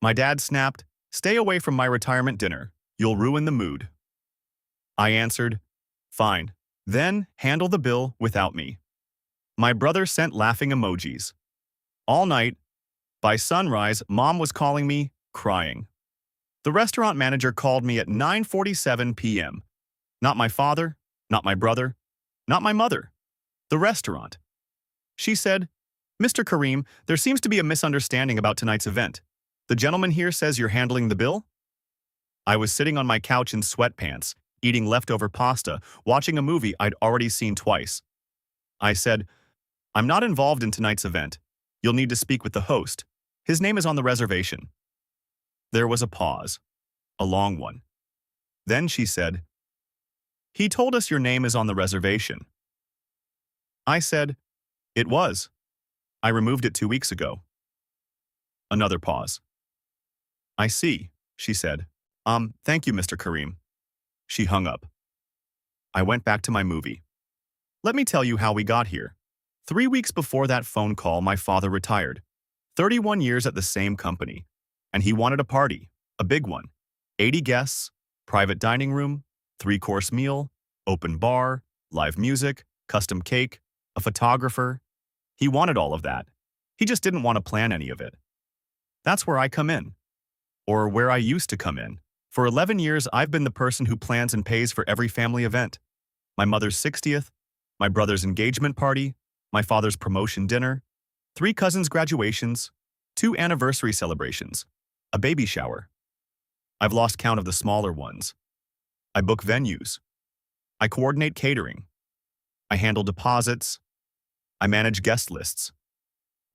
My dad snapped, "Stay away from my retirement dinner. You'll ruin the mood." I answered, "Fine. Then handle the bill without me." My brother sent laughing emojis. All night, by sunrise, Mom was calling me, crying. The restaurant manager called me at 9:47 p.m. Not my father, not my brother, not my mother. The restaurant. She said, "Mr. Kareem, there seems to be a misunderstanding about tonight's event. The gentleman here says you're handling the bill?" I was sitting on my couch in sweatpants, eating leftover pasta, watching a movie I'd already seen twice. I said, "I'm not involved in tonight's event. You'll need to speak with the host. His name is on the reservation." There was a pause, a long one. Then she said, "He told us your name is on the reservation." I said, "It was. I removed it 2 weeks ago." Another pause. "I see," she said. Thank you, Mr. Kareem." She hung up. I went back to my movie. Let me tell you how we got here. 3 weeks before that phone call, my father retired. 31 years at the same company. And he wanted a party, a big one. 80 guests, private dining room, 3-course meal, open bar, live music, custom cake, a photographer. He wanted all of that. He just didn't want to plan any of it. That's where I come in. Or where I used to come in. For 11 years, I've been the person who plans and pays for every family event. My mother's 60th, my brother's engagement party, my father's promotion dinner, 3 cousins' graduations, 2 anniversary celebrations, a baby shower. I've lost count of the smaller ones. I book venues. I coordinate catering. I handle deposits. I manage guest lists.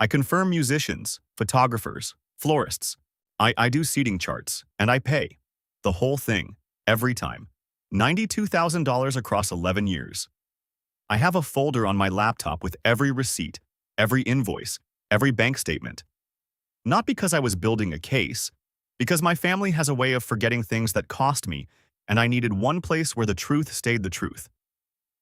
I confirm musicians, photographers, florists. I do seating charts, and I pay. The whole thing, every time. $92,000 across 11 years. I have a folder on my laptop with every receipt, every invoice, every bank statement. Not because I was building a case, because my family has a way of forgetting things that cost me, and I needed one place where the truth stayed the truth.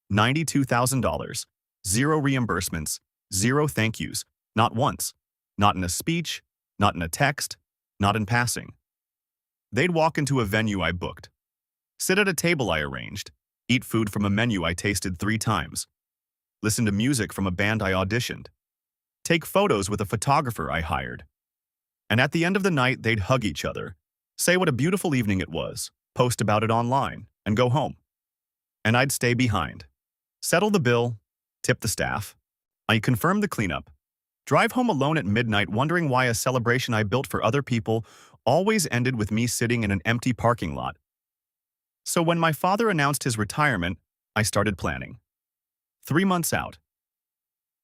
$92,000, 0 reimbursements, 0 thank yous, not once, not in a speech, not in a text, not in passing. They'd walk into a venue I booked, sit at a table I arranged, eat food from a menu I tasted 3 times, listen to music from a band I auditioned, take photos with a photographer I hired. And at the end of the night, they'd hug each other, say what a beautiful evening it was, post about it online, and go home. And I'd stay behind, settle the bill, tip the staff. I confirm the cleanup, drive home alone at midnight wondering why a celebration I built for other people always ended with me sitting in an empty parking lot. So when my father announced his retirement, I started planning. 3 months out.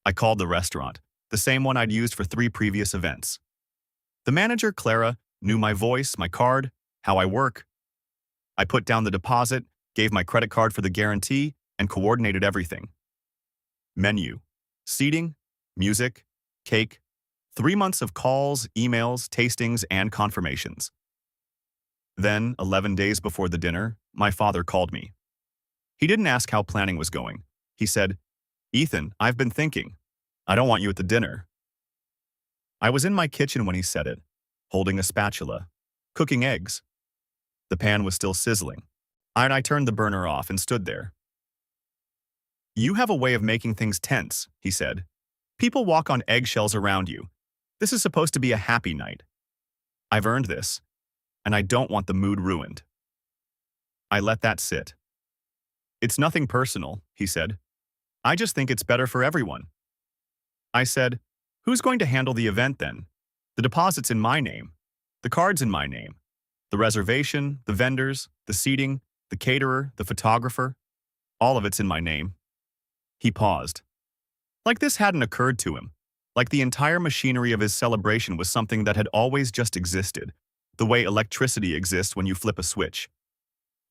I called the restaurant, the same one I'd used for 3 previous events. The manager, Clara, knew my voice, my card, how I work. I put down the deposit, gave my credit card for the guarantee, and coordinated everything. Menu, seating, music, cake, 3 months of calls, emails, tastings, and confirmations. Then, 11 days before the dinner, my father called me. He didn't ask how planning was going. He said, "Ethan, I've been thinking. I don't want you at the dinner." I was in my kitchen when he said it, holding a spatula, cooking eggs. The pan was still sizzling, and I turned the burner off and stood there. "You have a way of making things tense," he said. "People walk on eggshells around you. This is supposed to be a happy night. I've earned this, and I don't want the mood ruined." I let that sit. "It's nothing personal," he said. "I just think it's better for everyone." I said, "Who's going to handle the event then? The deposit's in my name. The card's in my name. The reservation, the vendors, the seating, the caterer, the photographer. All of it's in my name." He paused. Like this hadn't occurred to him. Like the entire machinery of his celebration was something that had always just existed, the way electricity exists when you flip a switch.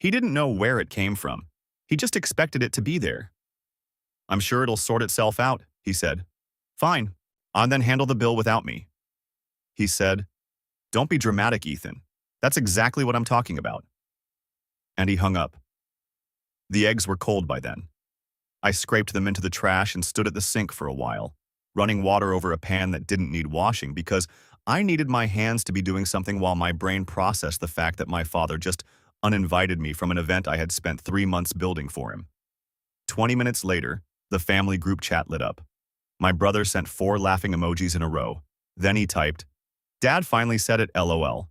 He didn't know where it came from. He just expected it to be there. "I'm sure it'll sort itself out," he said. "Fine, I'll then handle the bill without me." He said, "Don't be dramatic, Ethan. That's exactly what I'm talking about." And he hung up. The eggs were cold by then. I scraped them into the trash and stood at the sink for a while, running water over a pan that didn't need washing because I needed my hands to be doing something while my brain processed the fact that my father just uninvited me from an event I had spent 3 months building for him. 20 minutes later, the family group chat lit up. My brother sent 4 laughing emojis in a row. Then he typed, "Dad finally said it, LOL."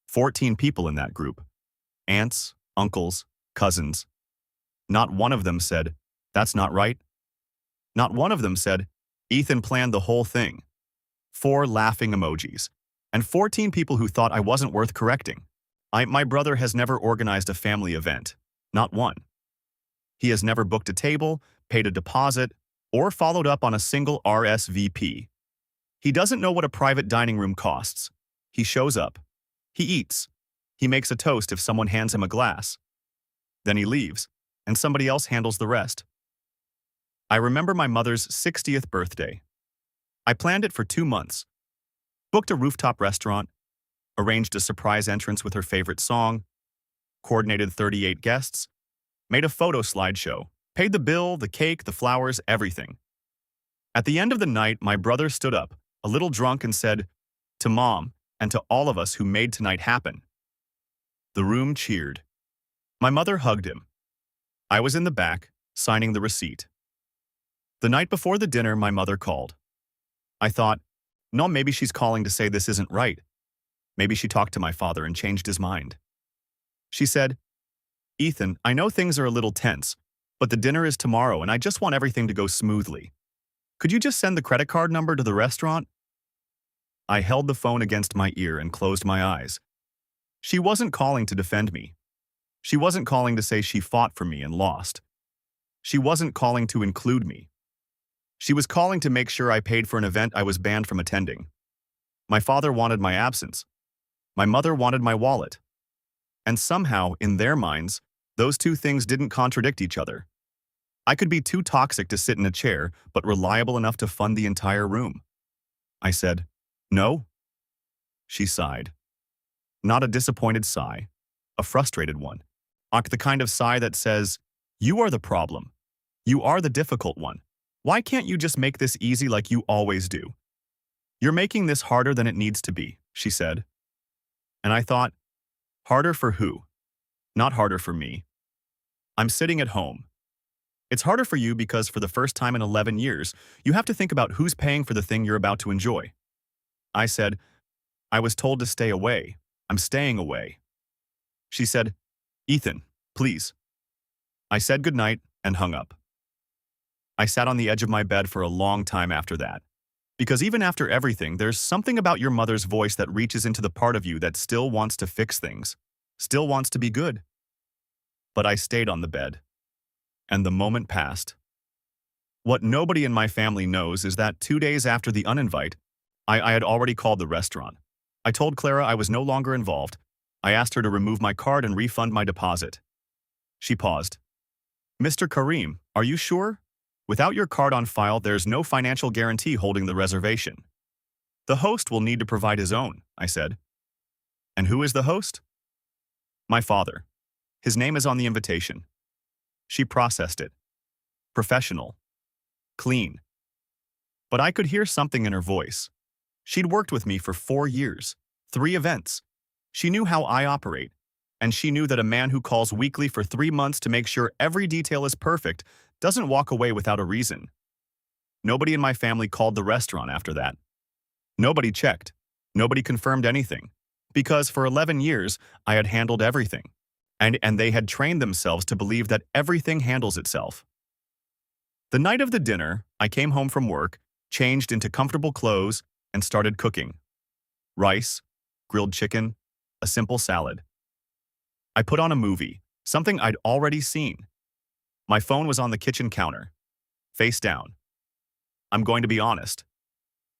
14 people in that group. Aunts, uncles, cousins. Not one of them said, "That's not right." Not one of them said, "Ethan planned the whole thing." 4 laughing emojis. And 14 people who thought I wasn't worth correcting. My brother has never organized a family event. Not one. He has never booked a table, paid a deposit, or followed up on a single RSVP. He doesn't know what a private dining room costs. He shows up. He eats. He makes a toast if someone hands him a glass. Then he leaves, and somebody else handles the rest. I remember my mother's 60th birthday. I planned it for 2 months. Booked a rooftop restaurant, arranged a surprise entrance with her favorite song, coordinated 38 guests, made a photo slideshow, paid the bill, the cake, the flowers, everything. At the end of the night, my brother stood up, a little drunk, and said, "To Mom, and to all of us who made tonight happen." The room cheered. My mother hugged him. I was in the back, signing the receipt. The night before the dinner, my mother called. I thought, no, maybe she's calling to say this isn't right. Maybe she talked to my father and changed his mind. She said, "Ethan, I know things are a little tense, but the dinner is tomorrow and I just want everything to go smoothly. Could you just send the credit card number to the restaurant?" I held the phone against my ear and closed my eyes. She wasn't calling to defend me. She wasn't calling to say she fought for me and lost. She wasn't calling to include me. She was calling to make sure I paid for an event I was banned from attending. My father wanted my absence. My mother wanted my wallet. And somehow, in their minds, those two things didn't contradict each other. I could be too toxic to sit in a chair, but reliable enough to fund the entire room. I said, "No." She sighed. Not a disappointed sigh, a frustrated one. The kind of sigh that says, "You are the problem. You are the difficult one. Why can't you just make this easy like you always do? You're making this harder than it needs to be," she said. And I thought, harder for who? Not harder for me. I'm sitting at home. It's harder for you because for the first time in 11 years, you have to think about who's paying for the thing you're about to enjoy. I said, "I was told to stay away. I'm staying away." She said, "Ethan, please." I said goodnight and hung up. I sat on the edge of my bed for a long time after that. Because even after everything, there's something about your mother's voice that reaches into the part of you that still wants to fix things, still wants to be good. But I stayed on the bed. And the moment passed. What nobody in my family knows is that 2 days after the uninvite, I had already called the restaurant. I told Clara I was no longer involved. I asked her to remove my card and refund my deposit. She paused. "Mr. Karim, are you sure? Without your card on file, there's no financial guarantee holding the reservation." "The host will need to provide his own," I said. "And who is the host?" "My father. His name is on the invitation." She processed it. Professional. Clean. But I could hear something in her voice. She'd worked with me for 4 years, 3 events. She knew how I operate, and she knew that a man who calls weekly for 3 months to make sure every detail is perfect doesn't walk away without a reason. Nobody in my family called the restaurant after that. Nobody checked. Nobody confirmed anything. Because for 11 years, I had handled everything. And they had trained themselves to believe that everything handles itself. The night of the dinner, I came home from work, changed into comfortable clothes, and started cooking. Rice, grilled chicken, a simple salad. I put on a movie, something I'd already seen. My phone was on the kitchen counter, face down. I'm going to be honest.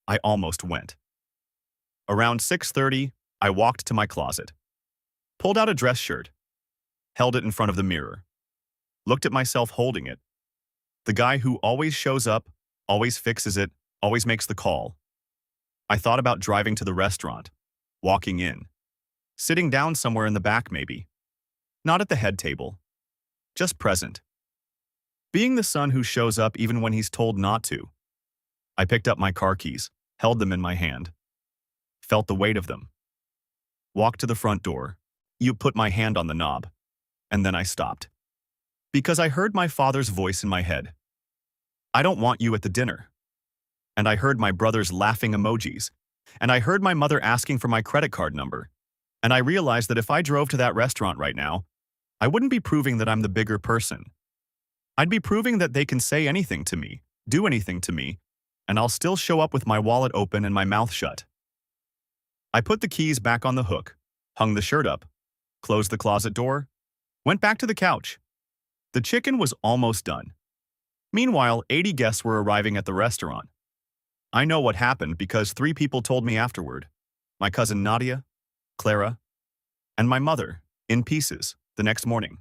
I almost went. Around 6:30, I walked to my closet, pulled out a dress shirt, held it in front of the mirror, looked at myself holding it. The guy who always shows up, always fixes it, always makes the call. I thought about driving to the restaurant, walking in, sitting down somewhere in the back maybe. Not at the head table, just present. Being the son who shows up even when he's told not to. I picked up my car keys, held them in my hand. felt the weight of them. Walked to the front door. You put my hand on the knob. And then I stopped. Because I heard my father's voice in my head. I don't want you at the dinner. And I heard my brother's laughing emojis. And I heard my mother asking for my credit card number. And I realized that if I drove to that restaurant right now, I wouldn't be proving that I'm the bigger person. I'd be proving that they can say anything to me, do anything to me, and I'll still show up with my wallet open and my mouth shut. I put the keys back on the hook, hung the shirt up, closed the closet door, went back to the couch. The chicken was almost done. Meanwhile, 80 guests were arriving at the restaurant. I know what happened because 3 people told me afterward. My cousin Nadia, Clara, and my mother, in pieces, the next morning.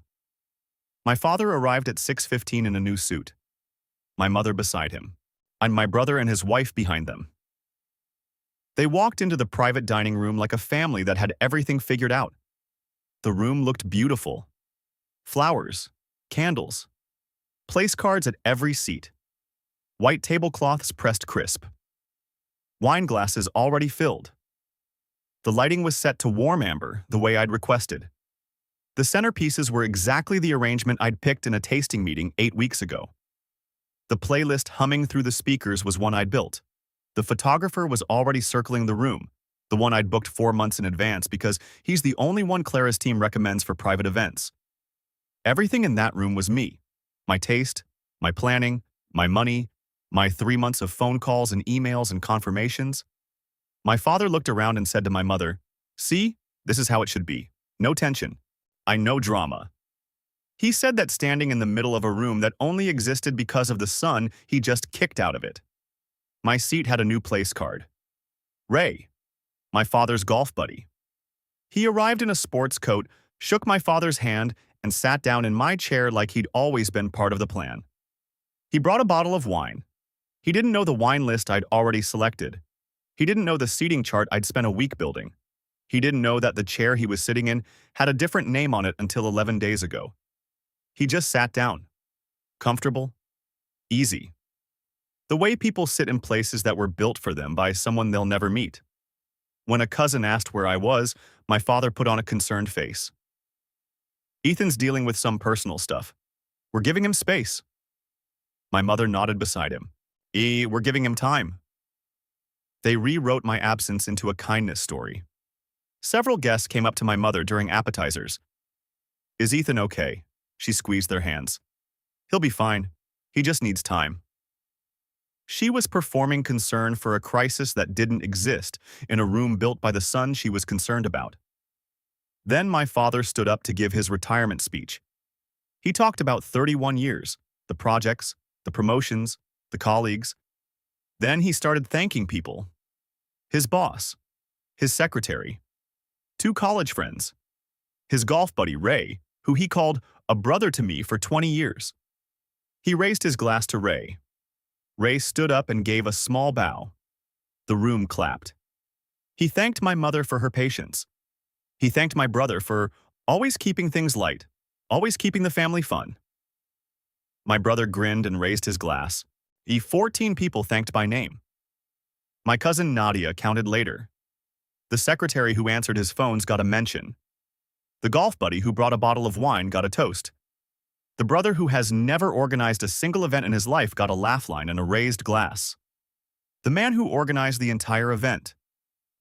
My father arrived at 6:15 in a new suit. My mother beside him, and my brother and his wife behind them. They walked into the private dining room like a family that had everything figured out. The room looked beautiful. Flowers, candles, place cards at every seat. White tablecloths pressed crisp. Wine glasses already filled. The lighting was set to warm amber, the way I'd requested. The centerpieces were exactly the arrangement I'd picked in a tasting meeting 8 weeks ago. The playlist humming through the speakers was one I'd built. The photographer was already circling the room, the one I'd booked 4 months in advance because he's the only one Clara's team recommends for private events. Everything in that room was me. My taste, my planning, my money, my 3 months of phone calls and emails and confirmations. My father looked around and said to my mother, "See, this is how it should be. No tension. I know drama." He said that standing in the middle of a room that only existed because of the sun he just kicked out of it. My seat had a new place card. Ray, my father's golf buddy. He arrived in a sports coat, shook my father's hand, and sat down in my chair like he'd always been part of the plan. He brought a bottle of wine. He didn't know the wine list I'd already selected. He didn't know the seating chart I'd spent a week building. He didn't know that the chair he was sitting in had a different name on it until 11 days ago. He just sat down. Comfortable. Easy. The way people sit in places that were built for them by someone they'll never meet. When a cousin asked where I was, my father put on a concerned face. "Ethan's dealing with some personal stuff. We're giving him space." My mother nodded beside him. We're giving him time." They rewrote my absence into a kindness story. Several guests came up to my mother during appetizers. "Is Ethan okay?" She squeezed their hands. "He'll be fine. He just needs time." She was performing concern for a crisis that didn't exist in a room built by the son she was concerned about. Then my father stood up to give his retirement speech. He talked about 31 years, the projects, the promotions, the colleagues. Then he started thanking people. His boss, his secretary, 2 college friends, his golf buddy Ray, who he called a brother to me for 20 years. He raised his glass to Ray. Ray stood up and gave a small bow. The room clapped. He thanked my mother for her patience. He thanked my brother for always keeping things light, always keeping the family fun. My brother grinned and raised his glass. 14 people thanked by name. My cousin Nadia counted later. The secretary who answered his phones got a mention. The golf buddy who brought a bottle of wine got a toast. The brother who has never organized a single event in his life got a laugh line and a raised glass. The man who organized the entire event.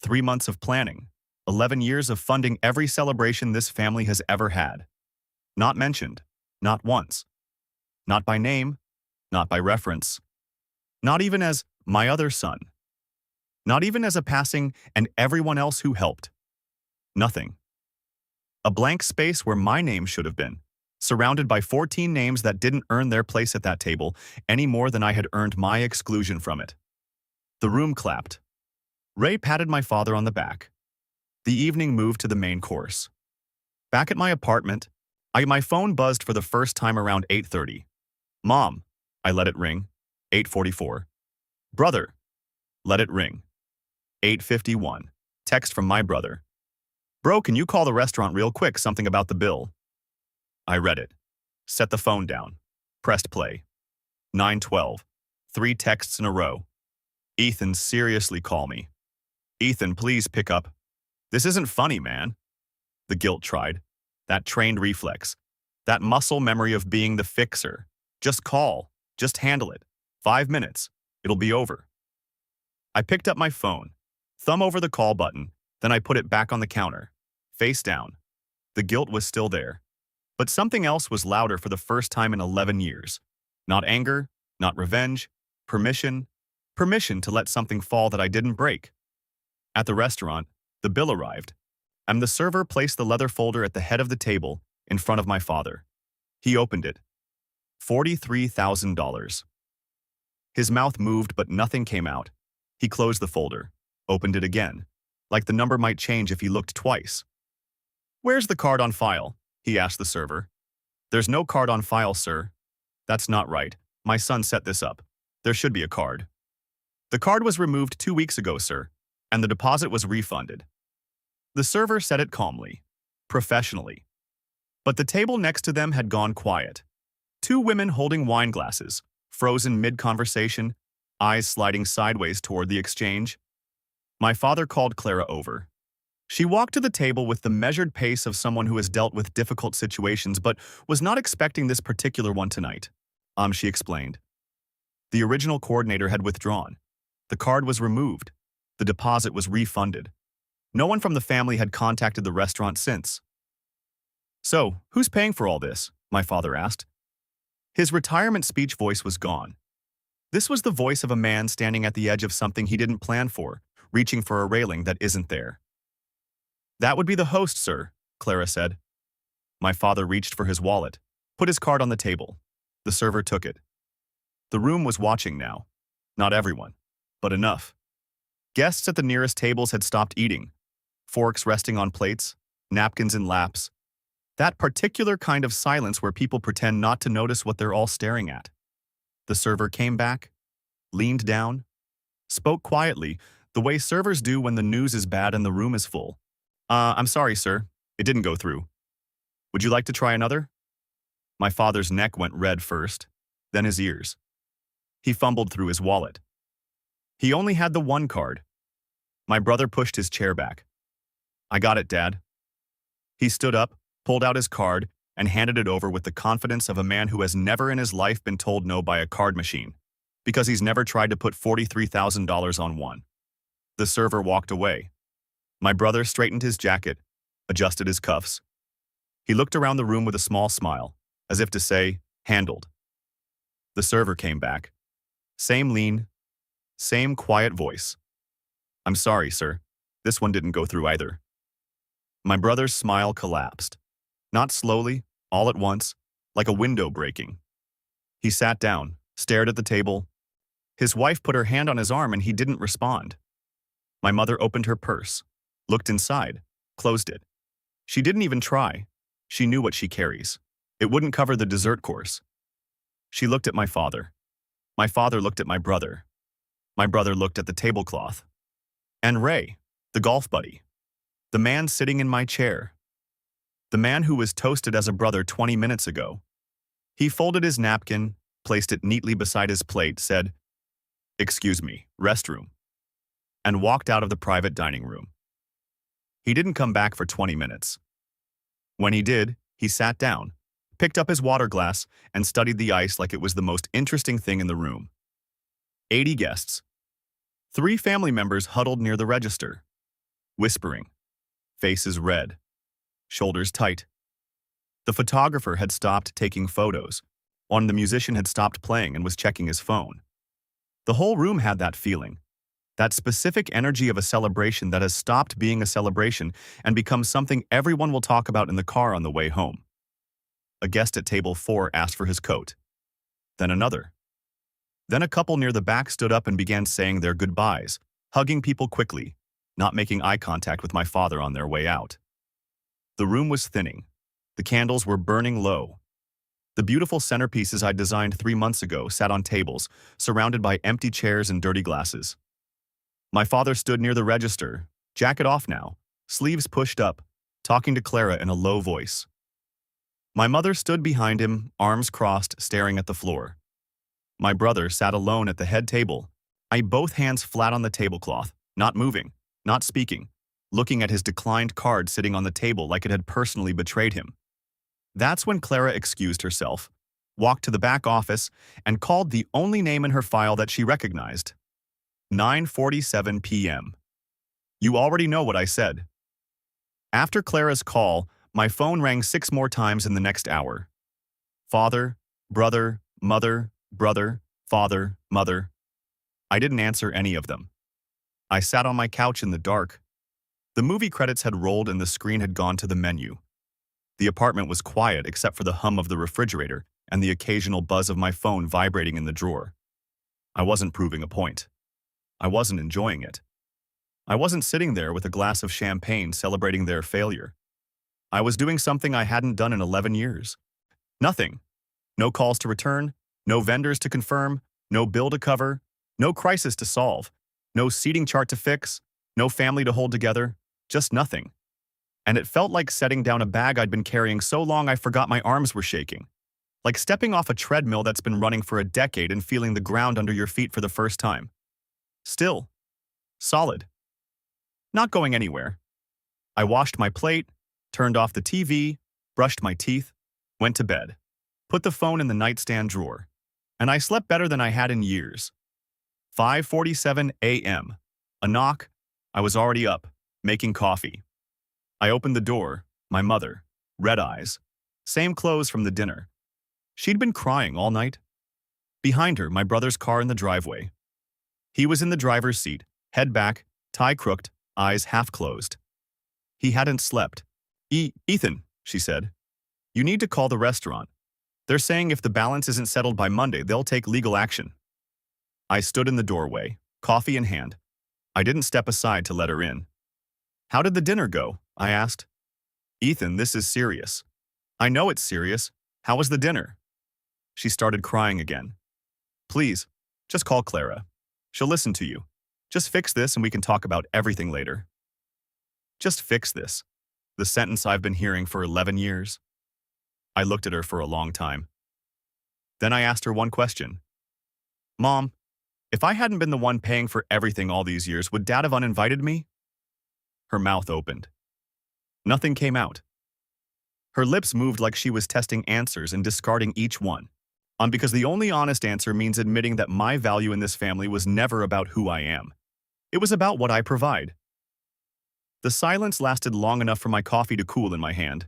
3 months of planning. 11 years of funding every celebration this family has ever had. Not mentioned. Not once. Not by name. Not by reference. Not even as my other son. Not even as a passing and everyone else who helped. Nothing. A blank space where my name should have been, surrounded by 14 names that didn't earn their place at that table any more than I had earned my exclusion from it. The room clapped. Ray patted my father on the back. The evening moved to the main course. Back at my apartment, my phone buzzed for the first time around 8:30. "Mom," I let it ring. 8:44. "Brother," let it ring. 8:51. Text from my brother. "Bro, can you call the restaurant real quick, something about the bill?" I read it. Set the phone down. Pressed play. 9:12. 3 texts in a row. "Ethan, seriously call me." Ethan, please pick up. This isn't funny, man. The guilt tried. That trained reflex. That muscle memory of being the fixer. Just call. Just handle it. 5 minutes. It'll be over. I picked up my phone, thumb over the call button, then I put it back on the counter, face down. The guilt was still there. But something else was louder for the first time in 11 years. Not anger, not revenge, permission. Permission to let something fall that I didn't break. At the restaurant, the bill arrived, and the server placed the leather folder at the head of the table in front of my father. He opened it. $43,000. His mouth moved, but nothing came out. He closed the folder, opened it again, like the number might change if he looked twice. "Where's the card on file?" he asked the server. "There's no card on file, sir." "That's not right. My son set this up. There should be a card." "The card was removed 2 weeks ago, sir, and the deposit was refunded." The server said it calmly, professionally. But the table next to them had gone quiet. 2 women holding wine glasses, frozen mid-conversation, eyes sliding sideways toward the exchange. My father called Clara over. She walked to the table with the measured pace of someone who has dealt with difficult situations but was not expecting this particular one tonight. She explained. The original coordinator had withdrawn. The card was removed. The deposit was refunded. No one from the family had contacted the restaurant since. "So, who's paying for all this?" my father asked. His retirement speech voice was gone. This was the voice of a man standing at the edge of something he didn't plan for, reaching for a railing that isn't there. "That would be the host, sir," Clara said. My father reached for his wallet, put his card on the table. The server took it. The room was watching now. Not everyone, but enough. Guests at the nearest tables had stopped eating, forks resting on plates, napkins in laps. That particular kind of silence where people pretend not to notice what they're all staring at. The server came back, leaned down, spoke quietly, the way servers do when the news is bad and the room is full. I'm sorry, sir. It didn't go through. Would you like to try another?" My father's neck went red first, then his ears. He fumbled through his wallet. He only had the one card. My brother pushed his chair back. "I got it, Dad." He stood up, pulled out his card, and handed it over with the confidence of a man who has never in his life been told no by a card machine, because he's never tried to put $43,000 on one. The server walked away. My brother straightened his jacket, adjusted his cuffs. He looked around the room with a small smile, as if to say, "Handled." The server came back. Same lean, same quiet voice. "I'm sorry, sir. This one didn't go through either." My brother's smile collapsed. Not slowly, all at once, like a window breaking. He sat down, stared at the table. His wife put her hand on his arm and he didn't respond. My mother opened her purse, looked inside, closed it. She didn't even try. She knew what she carries. It wouldn't cover the dessert course. She looked at my father. My father looked at my brother. My brother looked at the tablecloth. And Ray, the golf buddy. The man sitting in my chair. The man who was toasted as a brother 20 minutes ago. He folded his napkin, placed it neatly beside his plate, said, "Excuse me, restroom," and walked out of the private dining room. He didn't come back for 20 minutes. When he did, he sat down, picked up his water glass, and studied the ice like it was the most interesting thing in the room. 80 guests. 3 family members huddled near the register, whispering, faces red, shoulders tight. The photographer had stopped taking photos, while the musician had stopped playing and was checking his phone. The whole room had that feeling, that specific energy of a celebration that has stopped being a celebration and become something everyone will talk about in the car on the way home. A guest at table 4 asked for his coat. Then another. Then a couple near the back stood up and began saying their goodbyes, hugging people quickly, not making eye contact with my father on their way out. The room was thinning. The candles were burning low. The beautiful centerpieces I designed 3 months ago sat on tables, surrounded by empty chairs and dirty glasses. My father stood near the register, jacket off now, sleeves pushed up, talking to Clara in a low voice. My mother stood behind him, arms crossed, staring at the floor. My brother sat alone at the head table, both hands flat on the tablecloth, not moving, not speaking, looking at his declined card sitting on the table like it had personally betrayed him. That's when Clara excused herself, walked to the back office, and called the only name in her file that she recognized. 9:47 p.m. You already know what I said. After Clara's call, my phone rang 6 more times in the next hour. Father, brother, mother, brother, father, mother. I didn't answer any of them. I sat on my couch in the dark. The movie credits had rolled and the screen had gone to the menu. The apartment was quiet except for the hum of the refrigerator and the occasional buzz of my phone vibrating in the drawer. I wasn't proving a point. I wasn't enjoying it. I wasn't sitting there with a glass of champagne celebrating their failure. I was doing something I hadn't done in 11 years. Nothing. No calls to return, no vendors to confirm, no bill to cover, no crisis to solve, no seating chart to fix, no family to hold together, just nothing. And it felt like setting down a bag I'd been carrying so long I forgot my arms were shaking. Like stepping off a treadmill that's been running for a decade and feeling the ground under your feet for the first time. Still. Solid. Not going anywhere. I washed my plate, turned off the TV, brushed my teeth, went to bed, put the phone in the nightstand drawer, and I slept better than I had in years. 5:47 a.m. A knock. I was already up, making coffee. I opened the door, my mother, red eyes, same clothes from the dinner. She'd been crying all night. Behind her, my brother's car in the driveway. He was in the driver's seat, head back, tie crooked, eyes half closed. He hadn't slept. Ethan, she said, you need to call the restaurant. They're saying if the balance isn't settled by Monday, they'll take legal action. I stood in the doorway, coffee in hand. I didn't step aside to let her in. How did the dinner go? I asked. Ethan, this is serious. I know it's serious. How was the dinner? She started crying again. Please, just call Clara. She'll listen to you. Just fix this and we can talk about everything later. Just fix this. The sentence I've been hearing for 11 years. I looked at her for a long time. Then I asked her one question. Mom, if I hadn't been the one paying for everything all these years, would Dad have uninvited me? Her mouth opened. Nothing came out. Her lips moved like she was testing answers and discarding each one. Because the only honest answer means admitting that my value in this family was never about who I am. It was about what I provide. The silence lasted long enough for my coffee to cool in my hand.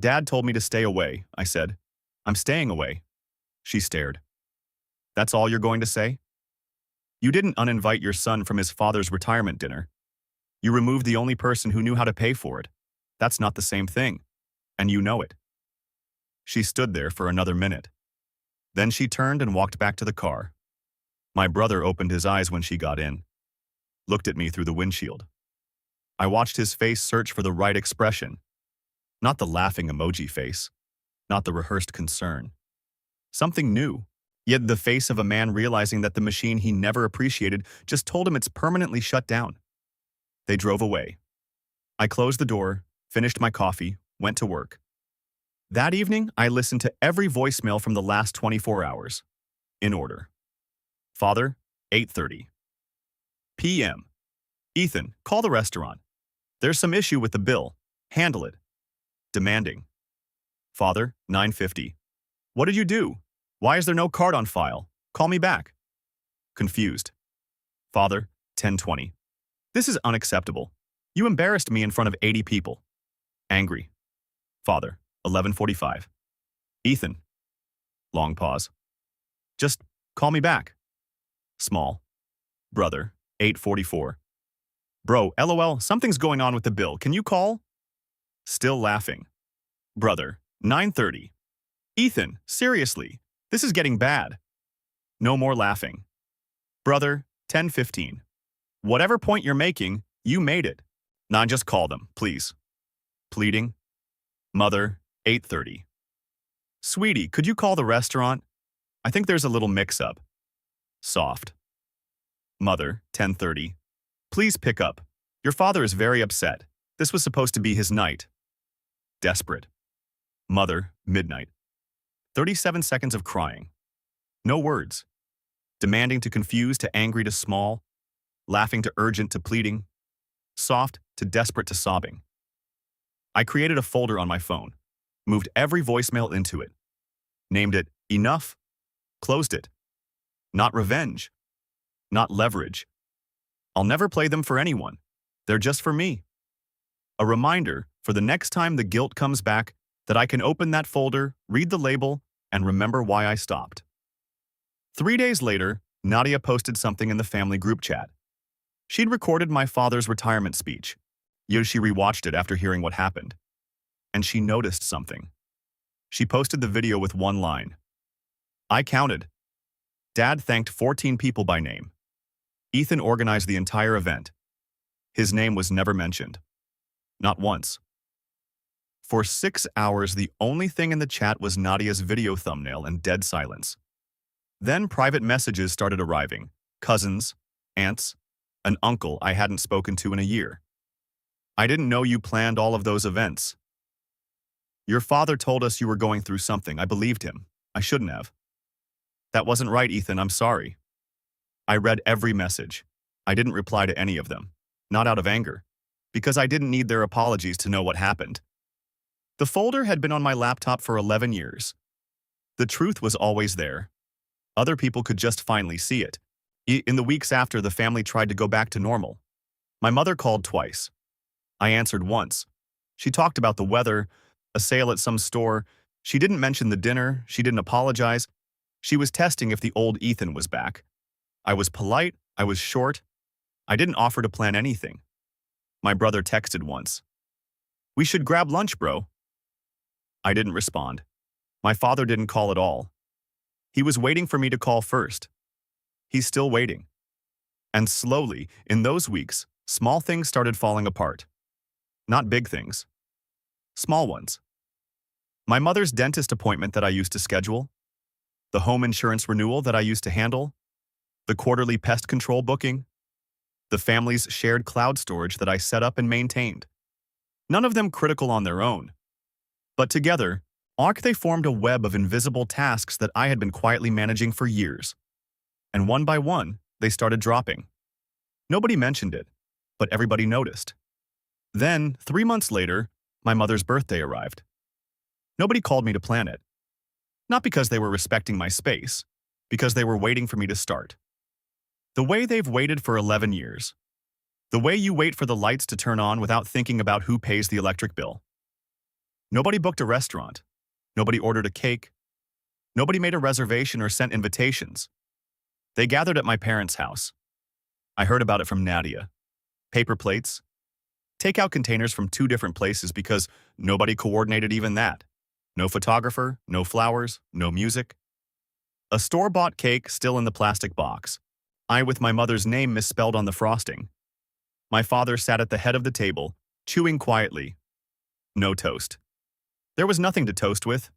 Dad told me to stay away, I said. I'm staying away. She stared. That's all you're going to say? You didn't uninvite your son from his father's retirement dinner. You removed the only person who knew how to pay for it. That's not the same thing. And you know it. She stood there for another minute. Then she turned and walked back to the car. My brother opened his eyes when she got in, looked at me through the windshield. I watched his face search for the right expression. Not the laughing emoji face, not the rehearsed concern. Something new, yet the face of a man realizing that the machine he never appreciated just told him it's permanently shut down. They drove away. I closed the door, finished my coffee, went to work. That evening, I listened to every voicemail from the last 24 hours, in order. Father, 8:30 p.m. Ethan, call the restaurant. There's some issue with the bill. Handle it. Demanding. Father, 9:50. What did you do? Why is there no card on file? Call me back. Confused. Father, 10:20. This is unacceptable. You embarrassed me in front of 80 people. Angry. Father, 11:45. Ethan. Long pause. Just call me back. Small. Brother, 8:44. Bro, LOL, something's going on with the bill. Can you call? Still laughing. Brother, 9:30. Ethan, seriously, this is getting bad. No more laughing. Brother, 10:15. Whatever point you're making, you made it. Now just call them, please. Pleading. Mother, 8:30. Sweetie, could you call the restaurant? I think there's a little mix-up. Soft. Mother, 10:30. Please pick up. Your father is very upset. This was supposed to be his night. Desperate. Mother, midnight. 37 seconds of crying. No words. Demanding to confused to angry to small. laughing to urgent to pleading, soft to desperate to sobbing. I created a folder on my phone, moved every voicemail into it, named it Enough, closed it. Not revenge, not leverage. I'll never play them for anyone. They're just for me. A reminder for the next time the guilt comes back that I can open that folder, read the label, and remember why I stopped. 3 days later, Nadia posted something in the family group chat. She'd recorded my father's retirement speech. She rewatched it after hearing what happened. And she noticed something. She posted the video with one line. I counted. Dad thanked 14 people by name. Ethan organized the entire event. His name was never mentioned. Not once. For 6 hours, the only thing in the chat was Nadia's video thumbnail and dead silence. Then private messages started arriving. Cousins, aunts, an uncle I hadn't spoken to in a year. I didn't know you planned all of those events. Your father told us you were going through something. I believed him. I shouldn't have. That wasn't right, Ethan. I'm sorry. I read every message. I didn't reply to any of them. Not out of anger. Because I didn't need their apologies to know what happened. The folder had been on my laptop for 11 years. The truth was always there. Other people could just finally see it. In the weeks after, the family tried to go back to normal. My mother called twice. I answered once. She talked about the weather, a sale at some store. She didn't mention the dinner. She didn't apologize. She was testing if the old Ethan was back. I was polite. I was short. I didn't offer to plan anything. My brother texted once. We should grab lunch, bro. I didn't respond. My father didn't call at all. He was waiting for me to call first. He's still waiting. And slowly, in those weeks, small things started falling apart. Not big things. Small ones. My mother's dentist appointment that I used to schedule, the home insurance renewal that I used to handle, the quarterly pest control booking, the family's shared cloud storage that I set up and maintained. None of them critical on their own. But together, they formed a web of invisible tasks that I had been quietly managing for years. And one by one, they started dropping. Nobody mentioned it, but everybody noticed. Then, 3 months later, my mother's birthday arrived. Nobody called me to plan it. Not because they were respecting my space, because they were waiting for me to start. The way they've waited for 11 years. The way you wait for the lights to turn on without thinking about who pays the electric bill. Nobody booked a restaurant. Nobody ordered a cake. Nobody made a reservation or sent invitations. They gathered at my parents' house. I heard about it from Nadia. Paper plates. Takeout containers from 2 different places because nobody coordinated even that. No photographer, no flowers, no music. A store-bought cake still in the plastic box. I with my mother's name misspelled on the frosting. My father sat at the head of the table, chewing quietly. No toast. There was nothing to toast with.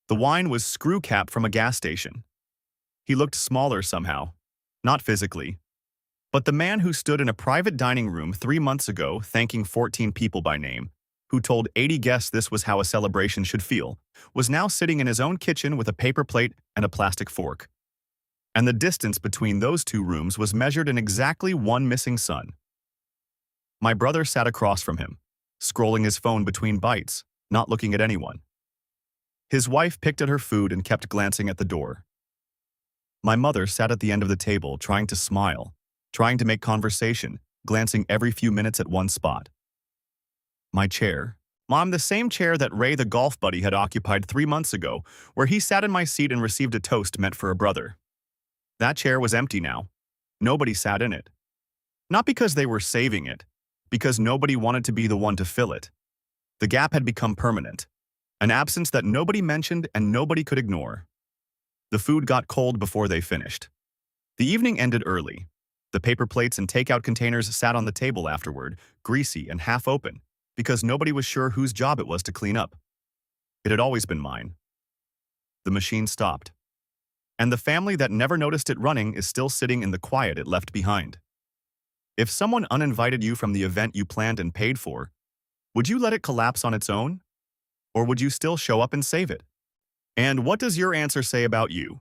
The wine was screw cap from a gas station. He looked smaller somehow. Not physically. But the man who stood in a private dining room 3 months ago thanking 14 people by name, who told 80 guests this was how a celebration should feel, was now sitting in his own kitchen with a paper plate and a plastic fork. And the distance between those 2 rooms was measured in exactly 1 missing son. My brother sat across from him, scrolling his phone between bites, not looking at anyone. His wife picked at her food and kept glancing at the door. My mother sat at the end of the table, trying to smile, trying to make conversation, glancing every few minutes at one spot. My chair. Mom, the same chair that Ray the golf buddy had occupied 3 months ago, where he sat in my seat and received a toast meant for a brother. That chair was empty now. Nobody sat in it. Not because they were saving it, because nobody wanted to be the one to fill it. The gap had become permanent, an absence that nobody mentioned and nobody could ignore. The food got cold before they finished. The evening ended early. The paper plates and takeout containers sat on the table afterward, greasy and half open, because nobody was sure whose job it was to clean up. It had always been mine. The machine stopped. And the family that never noticed it running is still sitting in the quiet it left behind. If someone uninvited you from the event you planned and paid for, would you let it collapse on its own? Or would you still show up and save it? And what does your answer say about you?